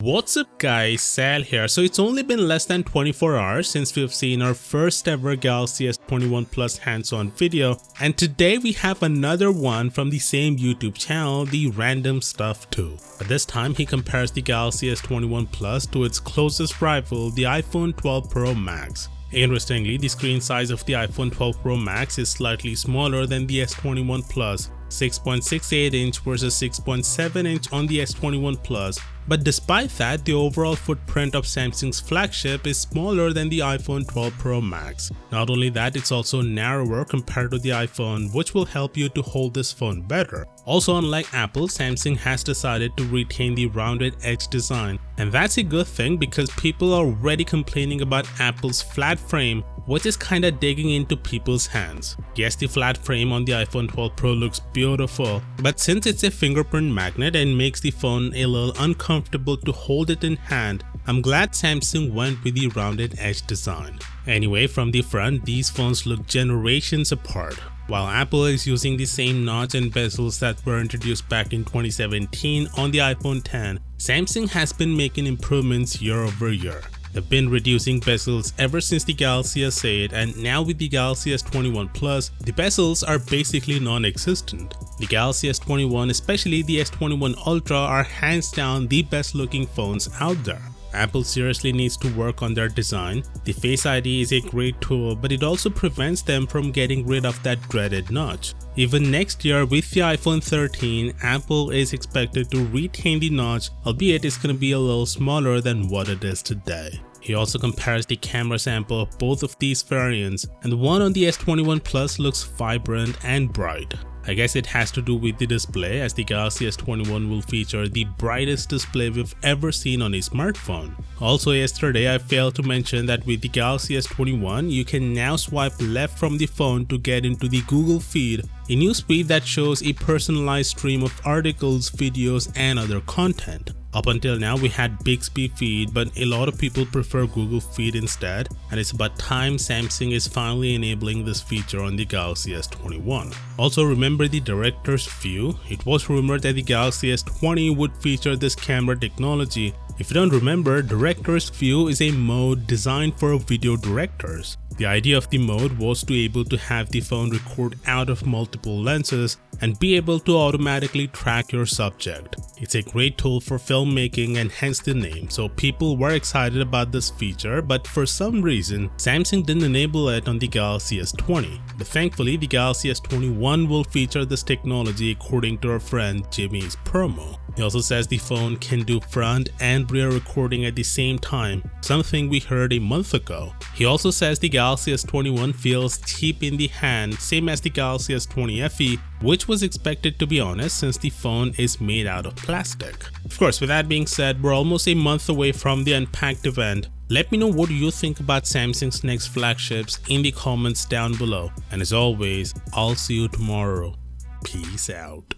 What's up guys, Sal here. So it's only been less than 24 hours since we've seen our first ever Galaxy S21 Plus hands-on video, and today we have another one from the same YouTube channel, the Random Stuff 2. But this time he compares the Galaxy S21 Plus to its closest rival, the iPhone 12 Pro Max. Interestingly, the screen size of the iPhone 12 Pro Max is slightly smaller than the S21 Plus, 6.68 inch versus 6.7 inch on the S21 Plus. But despite that, the overall footprint of Samsung's flagship is smaller than the iPhone 12 Pro Max. Not only that, it's also narrower compared to the iPhone, which will help you to hold this phone better. Also, unlike Apple, Samsung has decided to retain the rounded edge design, and that's a good thing because people are already complaining about Apple's flat frame, which is kinda digging into people's hands. Yes, the flat frame on the iPhone 12 Pro looks beautiful, but since it's a fingerprint magnet and makes the phone a little uncomfortable to hold it in hand, I'm glad Samsung went with the rounded edge design. Anyway, from the front, these phones look generations apart. While Apple is using the same notch and bezels that were introduced back in 2017 on the iPhone X, Samsung has been making improvements year over year. They've been reducing bezels ever since the Galaxy S8, and now with the Galaxy S21 Plus, the bezels are basically non-existent. The Galaxy S21, especially the S21 Ultra, are hands down the best looking phones out there. Apple seriously needs to work on their design. The Face ID is a great tool, but it also prevents them from getting rid of that dreaded notch. Even next year with the iPhone 13, Apple is expected to retain the notch, albeit it's going to be a little smaller than what it is today. He also compares the camera sample of both of these variants, and the one on the S21 Plus looks vibrant and bright. I guess it has to do with the display, as the Galaxy S21 will feature the brightest display we've ever seen on a smartphone. Also, yesterday I failed to mention that with the Galaxy S21 you can now swipe left from the phone to get into the Google feed, a new feed that shows a personalized stream of articles, videos and other content. Up until now we had Bixby feed, but a lot of people prefer Google feed instead, and it's about time Samsung is finally enabling this feature on the Galaxy S21. Also, remember the director's view? It was rumored that the Galaxy S20 would feature this camera technology. If you don't remember, director's view is a mode designed for video directors. The idea of the mode was to be able to have the phone record out of multiple lenses and be able to automatically track your subject. It's a great tool for filmmaking and hence the name, so people were excited about this feature, but for some reason Samsung didn't enable it on the Galaxy S20. But thankfully the Galaxy S21 will feature this technology according to our friend Jimmy's promo. He also says the phone can do front and rear recording at the same time, something we heard a month ago. He also says the Galaxy S21 feels cheap in the hand, same as the Galaxy S20 FE, which was expected to be honest since the phone is made out of plastic. Of course, with that being said, we're almost a month away from the Unpacked event. Let me know what you think about Samsung's next flagships in the comments down below. And as always, I'll see you tomorrow. Peace out.